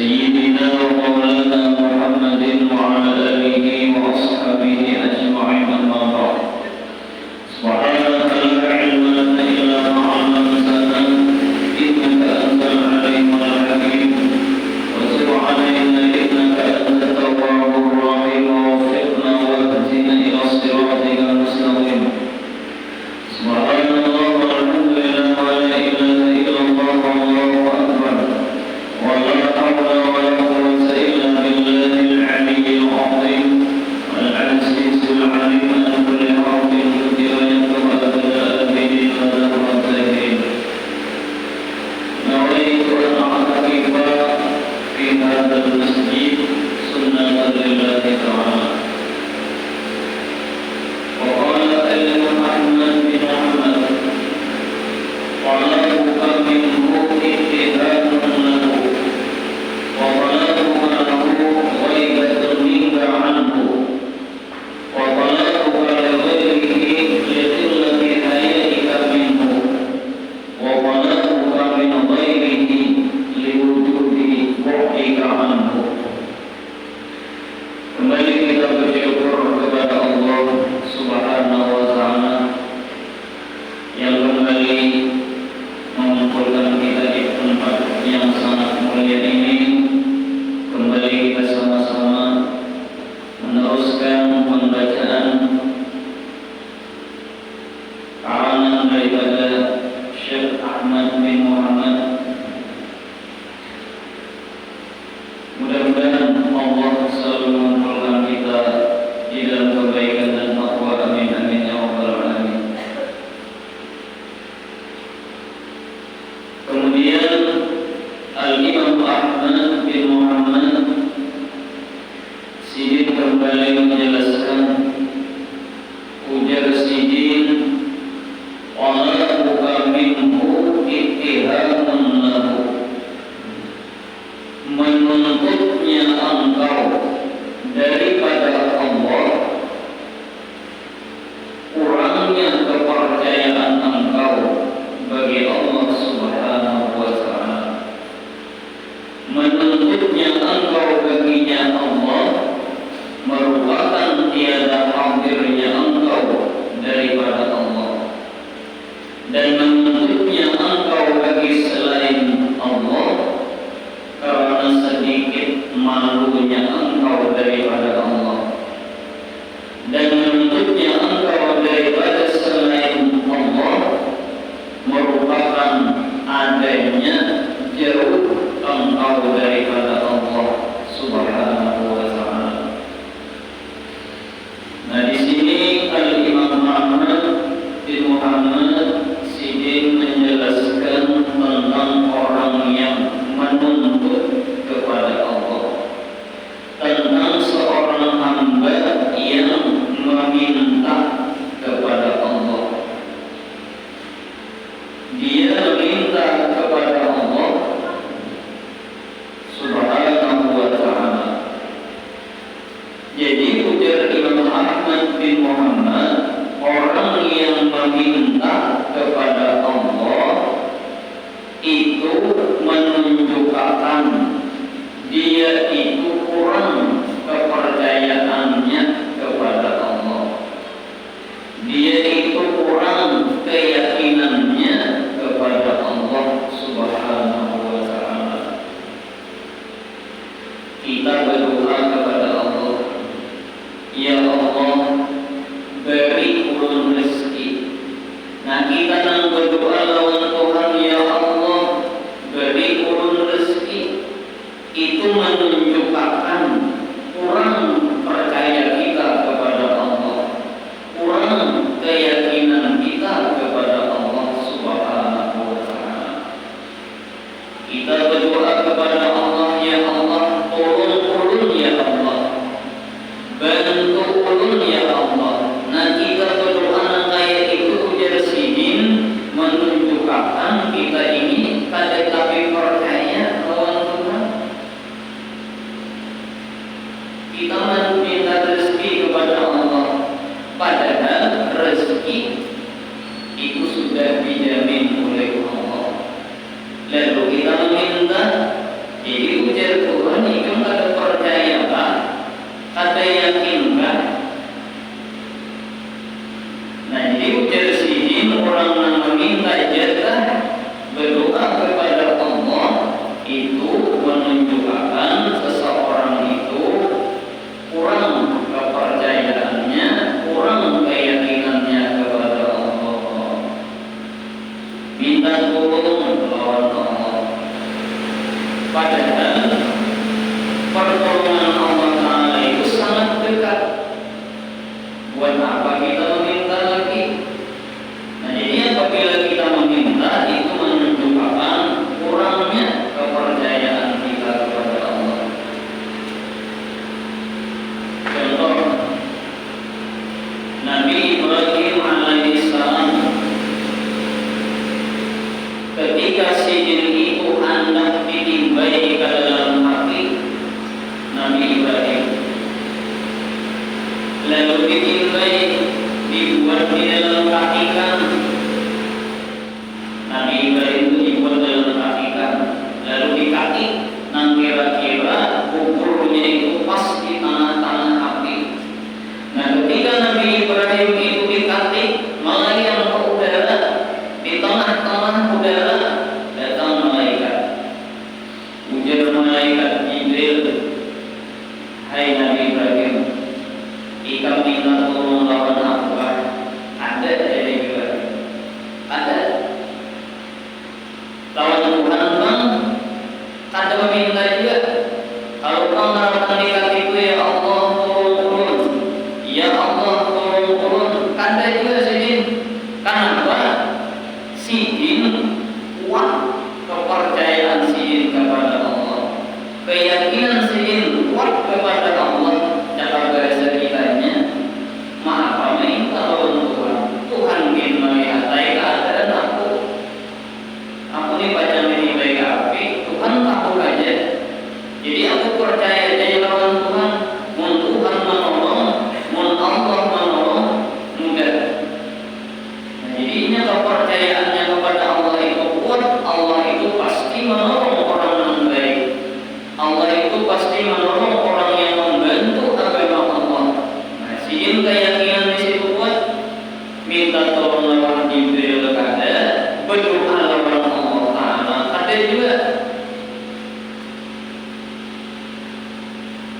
سيدنا ومولانا محمد وعلى آله وأصحابه أجمعين أما بعد سبحانك لا علم لنا إلا ما علمتنا إنك أنت العليم الحكيم وتب علينا إنك أنت التواب الرحيم ووفقنا واهدنا إلى صراطك المستقيم سبحان الله والحمد لله ولا إله إلا الله والله أكبر ولا حول ولا قوة إلا بالله العلي العظيم العزيز العليم عن كل حرف دراية أبدا به مدى مرتين نويت أن أعتكف في هذا المسجد سنة لله تعالى وقال محمد بن أحمد طلبك منه اجتهاد له وطلبك له غيبة منك عنه وطلبك لغيره لقلة حيائك منه وطلبك من غيره لوجود بعدك عنه. Kembali kita bersyukur kepada Allah Subhanahu wa Ta'ala yang kembali mengumpulkan kita di tempat yang sangat mulia ini. Kembali kita sama-sama meneruskan pembacaan karangan daripada Syekh Ahmad bin Muhammad. Mudah-mudahan Allah selalu mengumpulkan kita di dalam kebaikan dan taqwa. Amin amin ya rabbal alamin. Kemudian Al-Imam Ahmad bin Muhammad Sidin kembali menjelaskan, ujar Sidin, "Qalabuka minhu ittihamun lahu." Menuntutnya engkau daripada Allah kurangnya kepercayaan engkau bagi Allah Subhanahu wa Ta'ala. Menuntutnya engkau baginya Allah merupakan tiada hadirnya engkau daripada Allah, dan menuntutnya engkau bagi selain Allah karena sedikit malunya engkau daripada Allah, dan menuntutnya engkau daripada selain Allah merupakan adanya jauh engkau daripada Allah Subhanahu wa Ta'ala. Nah, di sini Al-Imam Ahmad bin Muhammad Sidin menjelaskan tentang orang yang menuntut kepada Allah, tentang seorang hamba yang meminta kepada Allah. Dia meminta kepada Allah Subhanahu wa Ta'ala. Jadi ujar Imam Ahmad bin Muhammad, orang yang meminta kepada Allah itu menunjukkan dia itu kurang kepercayaannya kepada Allah. Dia itu kurang keyakinannya kepada Allah Subhanahu wa Ta'ala. Kita berdoa kepada Allah, ya Allah, beri ulun rezeki. Nah, kita nang berdoa lawan Tuhan, ya Allah, beri ulun rezeki. Itu menunjukkan kurang percaya kita kepada Allah, kurang keyakinan kita kepada Allah Subhanahu wa Ta'ala. Kita berdoa kepada Allah, ya Allah, tolong ulun ya Allah, bantu ulun ya Allah. Nah, kita berdoa kayak itu ujar Sidin menunjukkan kita ini kada tapi percaya lawan Tuhan. Kita meminta rezeki kepada Allah, padahal rezeki itu sudah dijamin oleh Allah. Lalu kita meminta, jadi ujar Tuhan orang itu kada percaya kah, kada yakin kah? Nah jadi ujar sidin orang yang meminta jatah berdoa kepada Allah itu menunjukkan seseorang itu kurang kepercayaannya, kurang keyakinannya kepada Allah. Minta tolong lawan Allah. Padahal pertolongan Allah Ta'ala itu sangat dekat. Buat apa kita meminta lagi? Nah jadi apabila kita meminta itu menunjukkan kurangnya kepercayaan kita kepada Allah. Contoh Nabi Ibrahim alaihissalam ketika sidin itu hendak ditimbai ke dalam api Nabi Ibrahim, lalu ditimbai, dibuat di dalam katikan. Nabi Ibrahim itu dibuat dalam katikan, lalu dikakik, nang kira-kira kuburnya itu pas di tengah-tengah api. Nah ketika Nabi Ibrahim itu dikakik, melayang ke udara, di tengah-tengah udara datang malaikat. Ujar malaikat Jibril, hai Nabi Ibrahim, ikam minta tolong lawan apa? Ada dari Ibrahim, ada. Lawan Tuhan bang, kada meminta juga. Kalau kau mengharapkan dekat itu ya Allah tolong turun, ya Allah tolong turun, kada juga sidin. Kenapa? Sidin kuat kepercayaan sidin kepada Allah, keyakinan sidin kuat kepada Allah. Cara bahasa kitanya, maaf minta lawan Tuhan. Tuhan ingin melihat keadaan aku ini baca ini baik api, Tuhan tahu aja. Jadi aku percaya jadi lawan Tuhan. Mun Tuhan menolong, mun Allah menolong, mudah. Nah, jadinya kepercayaannya kepada Allah itu kuat. Allah itu pasti menolong orang yang baik. Allah itu pasti menolong orang yang membantu agama Allah. Nah, sidin keyakinan di situ kuat. Minta tolong lawan Jibril kada, berdoa lawan Allah Ta'ala kada juga.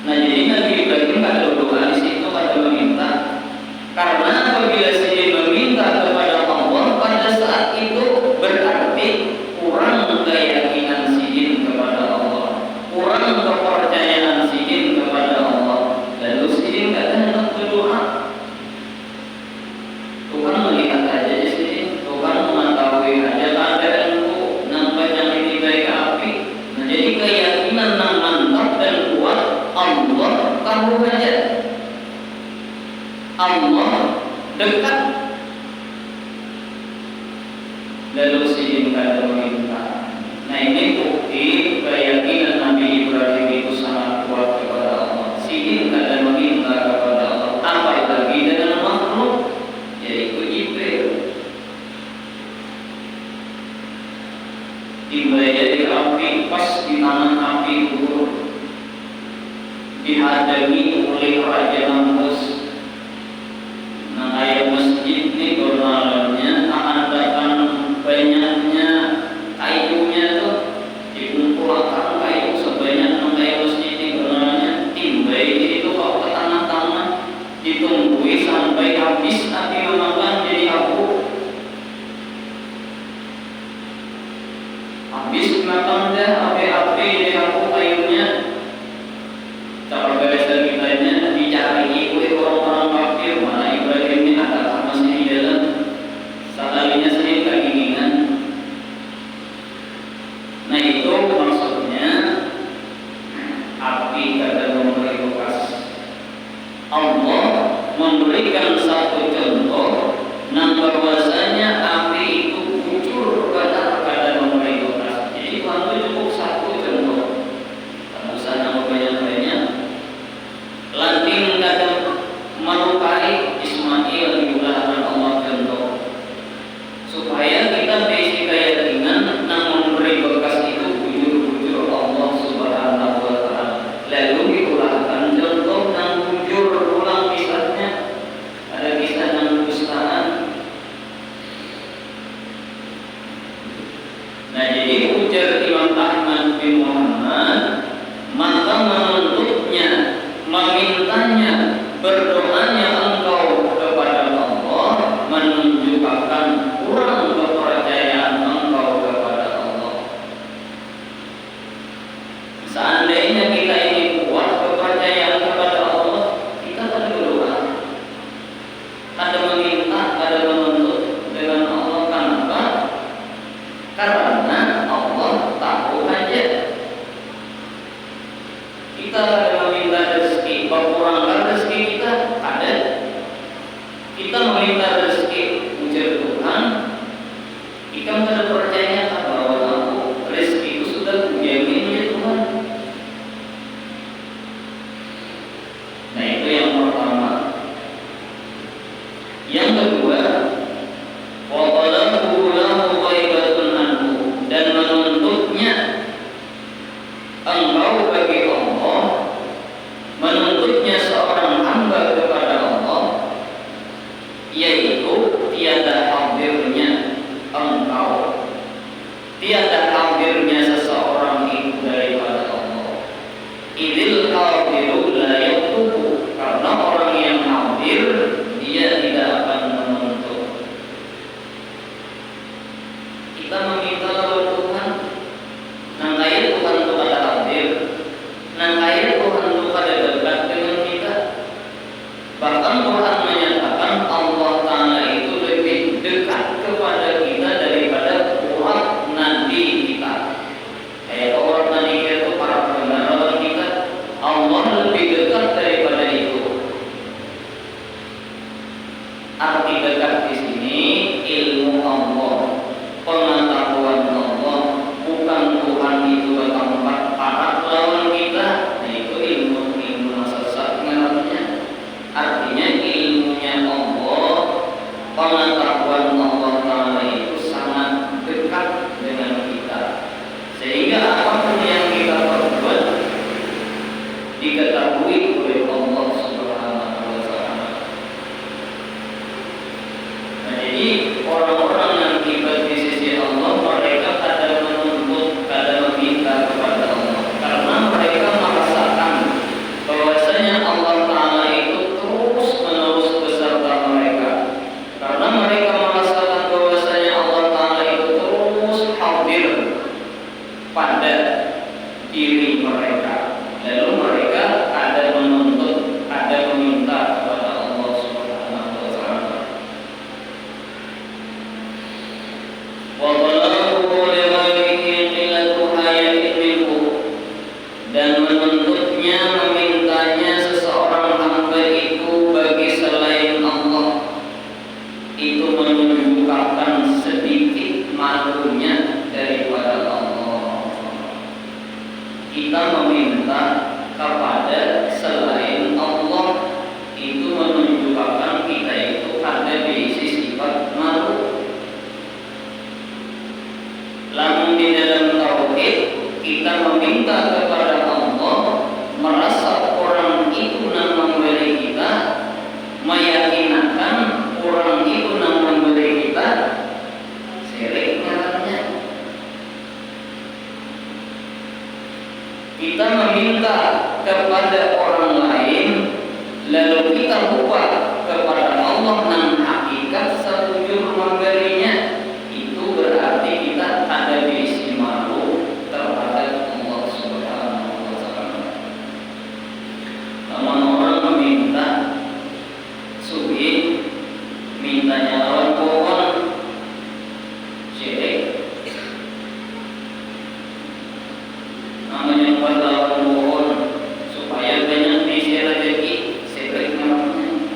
Nah jadi Nabi Ibrahim kada berdoa di situ, kada meminta. Karena apabila sidin meminta kepada Allah pada saat itu berarti kurang keyakinan sidin kepada Allah, kurang kepercayaan sidin kepada Allah. Lalu sidin kada hendak berdoa. Tuhan melihat aja sih, Tuhan mengetahui aja keadaanku, nampak yang ini baik api. Nah jadi keyakinan yang mantap dan kuat, Allah tahu aja, Allah dekat. Lalu sidin kada meminta. Nah ini bukti keyakinan Nabi Ibrahim itu sangat kuat kepada Allah. Sidin kada meminta kepada Allah, apalagi dengan makhluk. Yaitu Jibril. Timbai dari api, pas di tangan api kubur, dihadami oleh Raja Namrus. Nah ayat masjid ini gornalannya akan datang banyaknya kayunya tuh, dikumpulkan kayu sebanyak 6 kayu masjid ini gornalannya. Timbai itu kau ke tangan-tangan, ditungguin sampai habis api memakan jadi abu. Habis makan dah api-api jadi abu kayunya. Cara bahasa kitanya dicari oleh orang-orang kafir. Mana Ibrahim ini ada masih di dalam, sekalinya sering keinginan. Nah itu maksudnya api kada memberi bekas. Allah memberikan satu contoh nang bahwasanya api itu bujur kada memberi bekas. Jadi kalau cukup satu contoh, tak usah nambah banyak-banyak. Lanting kada melukai Ismail diulahkan Allah contoh, supaya kita beri keyakinan nang memberi bekas itu bujur-bujur Allah Subhanahu wa Ta'ala. Kita ada meminta rezeki, berkurangkan rezeki kita ada. Kita meminta rezeki ujar Tuhan, kita tidak percaya bahwa aku rezeki itu sudah dijamin oleh Tuhan. Nah itu yang pertama. Yang kedua, wa talabu lahu ghaibatun anhu, dan menuntutnya engkau bagi Allah, menuntutnya seorang hamba kepada Allah, yaitu tiada hadirnya engkau, tiada hadirnya seseorang itu daripada Allah. Idil hadiru la yaktubu, karena orang yang hadir dia tidak akan menuntut. Kita meminta kepada Tuhan, nangkaya Tuhan itu ada hadir, nangkaya Tuhan itu ada dekat dengan kita. Bahkan Tuhan menyatakan Allah Ta'ala itu lebih dekat kepada kita daripada urat nadi kita. Kayak urat nadi kita itu para pendengar kita, Allah lebih dekat daripada itu. Arti dekat di sini ilmu Allah, pengetahuan Allah, bukan Tuhan itu tempat para lawan kita. Nah itu ilmu sesat namanya. Artinya ilmunya Allah, pengetahuan Allah Ta'ala itu sangat dekat dengan kita, sehingga apapun yang kita perbuat diketahui oleh Allah Subhanahu wa Ta'ala. Nah, jadi orang-orang yang tiba di sisi Allah, mereka kadang menuntut, kadang meminta kepada Allah, karena mereka merasakan bahwasanya Allah Ta'ala itu terus menerus beserta mereka, karena mereka merasakan bahwasanya Allah Ta'ala itu terus hadir pada diri mereka. Lalu mereka ada menuntut, ada meminta kepada Allah Subhanahu wa Ta'ala. Wa talabu li ghairihi qillatu hayatin minhu, dan menuntutnya, memintanya seseorang hamba itu bagi selain Allah, itu menunjukkan sedikit malunya daripada Allah. Kita meminta kepada selain Allah, itu menunjukkan kita itu ada diisi sifat malu. Lamun di dalam tauhid kita meminta kepada Allah, merasa orang itu yang memberi kita, meyakinkan orang itu yang memberi kita, syirik namanya. Kita meminta kepada orang lain, lalu kita lupa kepada Allah yang hakikat sebujur memberinya, itu berarti kita ada diisi malu terhadap Allah Subhanahu wa Ta'ala. Namun orang meminta sugi, mintanya lawan pohon, syirik. Namanya lawan pohon supaya banyak diisi rezeki, syirik namanya.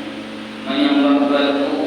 Menyembah batu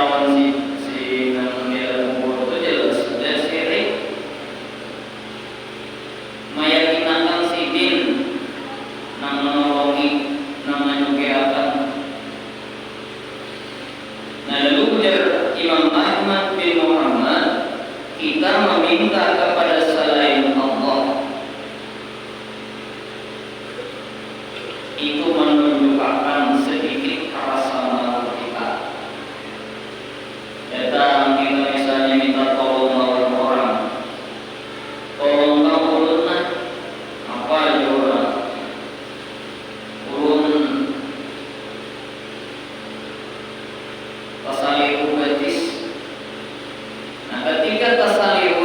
lawan si nang di dalam kubur itu jelas dia syirik. Meyakinakan si jin nang menolongi, nang menyugihakan. Nah, lalu ujar Imam Ahmad bin Muhammad, kita meminta kepada selain Allah itu menunjukkan sedikit rasa malu kita. Datang kita misalnya minta tolong lawan orang, tolong kamu ulun lah, apa aja orang ulun tasalihu betis. Nah, ketika tasalihu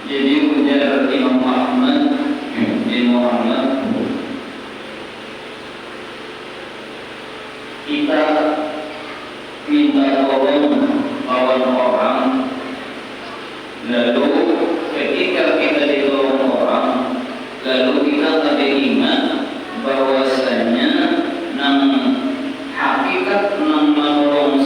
Jadi ujar Imam Ahmad bin Muhammad, kita minta tolong lawan orang, lalu ketika kita ditolong orang, lalu kita tak ingat bahwasanya nang hakikat nang menolong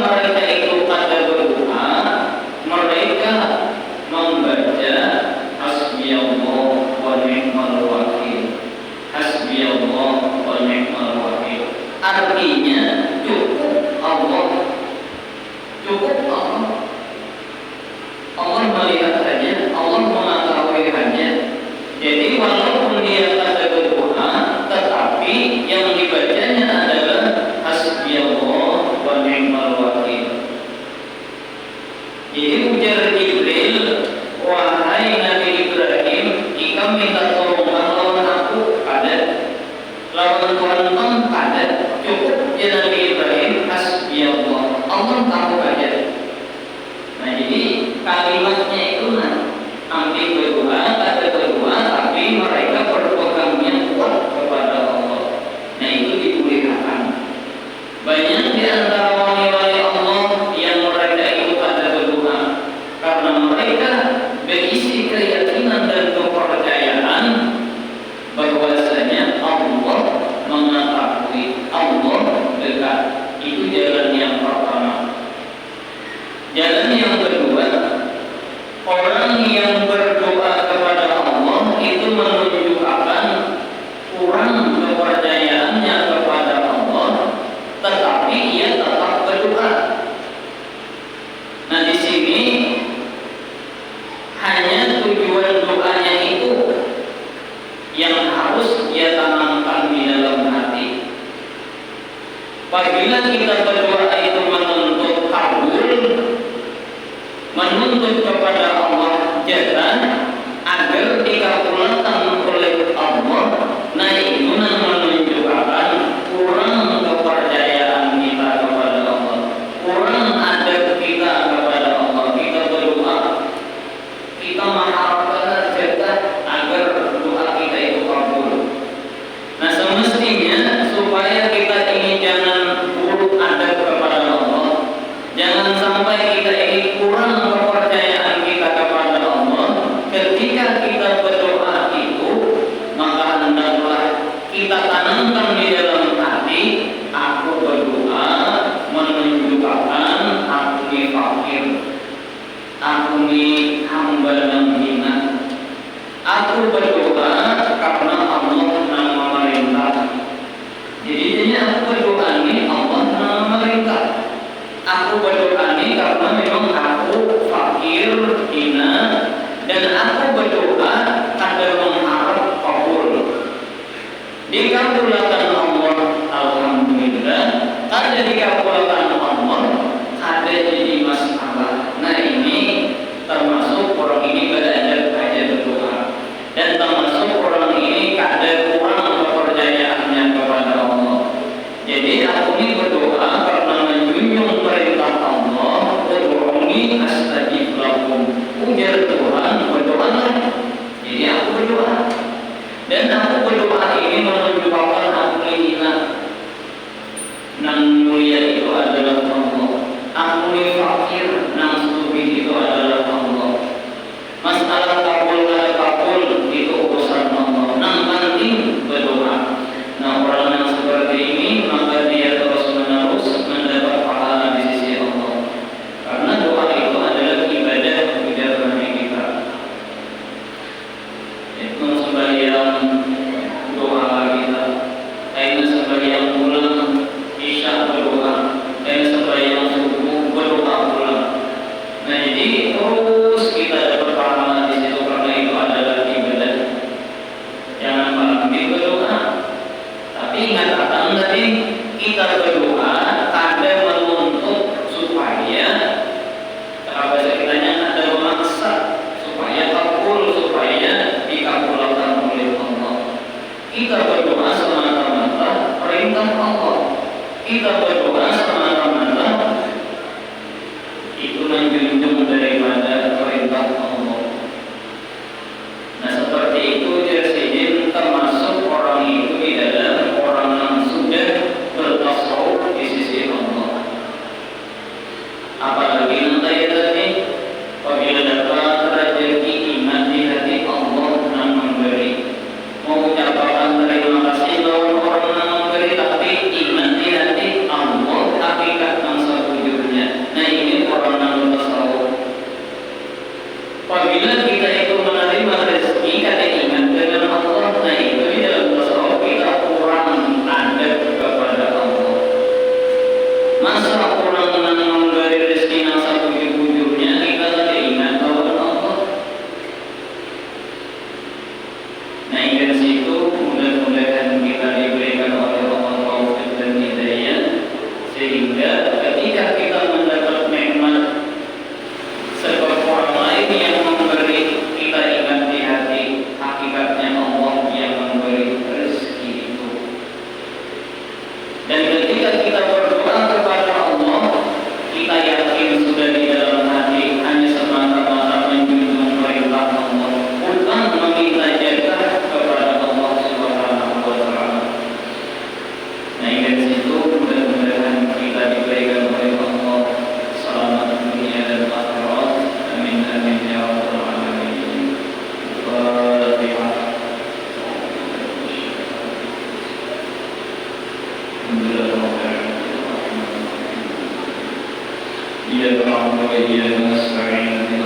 mereka itu pada berdoa, mereka membaca hasbiyallah wa ni'mal wakil. Hasbiyallah wa ni'mal wakil. Artinya cukup Allah. Cukup Allah. Allah melihat saja, Allah mengetahui saja. Jadi walaupun dia pada berdoa, tetapi yang dibacanya adalah hasbiyallah wa ni'mal wakil. Jadi ujar Jibril, wahai Nabi Ibrahim, jika minta tolongan lawan aku ada, lawan Tuhan ada, cukup ya Nabi Ibrahim hasbiyallah. Allah tahu aja. Nah jadi kalimatnya itu ambil berdoa, ada berdoa, tapi mereka berpegangnya kuat kepada Allah. Nah itu dibolehkan. Banyak di antara wali-wali Allah yang mereka itu pada berdoa karena mereka berisi keyakinan dan kepercayaan bahwasanya Allah mengetahui, Allah dekat. Itu jalan yang pertama. Jalan yang kedua, orang yang berdoa kepada Allah itu menunjukkan kurang kepercayaannya kepada Allah, tetapi ia tetap berdoa. Nah di sini hanya tujuan doanya itu yang harus dia tanamkan di dalam hati. Apabila kita berdoa itu menuntut kabul, menuntut kepada Allah jazah agar dikabulkan oleh Allah, nah itu menunjukkan kurang kepercayaan kita kepada Allah, kurang adab kita kepada Allah. Kita berdoa, kita mengharapkan jazah agar doa kita itu kabul. Nah semestinya supaya kita ini jangan buruk adab kepada Allah, jangan sampai kita ini kurang kepercayaan kita kepada Allah. Ketika kita berdoa itu, maka hendaklah kita tanamkan di dalam hati, aku berdoa menunjukkan aku ini fakir, aku ini hamba yang hina. Aku berdoa karena Allah yang memerintah. Jadi aku berdoa ini Allah yang memerintah. Aku berdoa ini karena memang aku fakir, hina, dan aku berdoa agar mengharap kabul. Dikabulkan Allah, alhamdulillah. Ada dikabulkan Allah, ada jadi masalah. Nah ini termasuk orang ini belajar aja berdoa, dan termasuk orang ini ada kurang kepercayaannya kepada Allah. Jadi aku ini berdoa karena menjunjung perintah Allah, ud'uni astajib lakum. Ujar Tuhan, berdoalah. Jadi aku berdoa, dan aku berdoa ini menunjukkan aku ini nang mulia itu adalah Allah. Aku ini fakir, nang stupid itu adalah Allah. Masalah kabul dan kabul itu urusan Allah. Nang penting berdoa. Nah orang yang seperti ini maka dia terus menerus mendapat pahala di sisi Allah. Karena doa itu adalah ibadah bagi kita. Itu sembahyang doa kita. Ini sembahyang pulang isya berdoa. Ini sembahyang subuh berdoa pulang. Nah jadi terus kita dapat pahala di situ karena itu adalah ibadah. Jangan malah berdoa. Tapi ingat tadi kita berdoa ada menuntut supaya apa ceritanya ada memaksa supaya kabul, supaya dikabulkan oleh Allah. Kita berdoa semata-mata perintah Allah. Kita berdoa semata-mata itu menjunjung daripada perintah Allah. Nah seperti itu jadi termasuk orang itu di dalam orang yang sudah bertasawuf di sisi Allah. Apalagi nanti tadi apabila dapat rezeki iman di hati Allah yang memberi, mengucapkan terima kasih lawan orang yang memberi, tapi iman di hati Allah hakikat yang sejujurnya. إياك نعبد وإياك نستعين اهدنا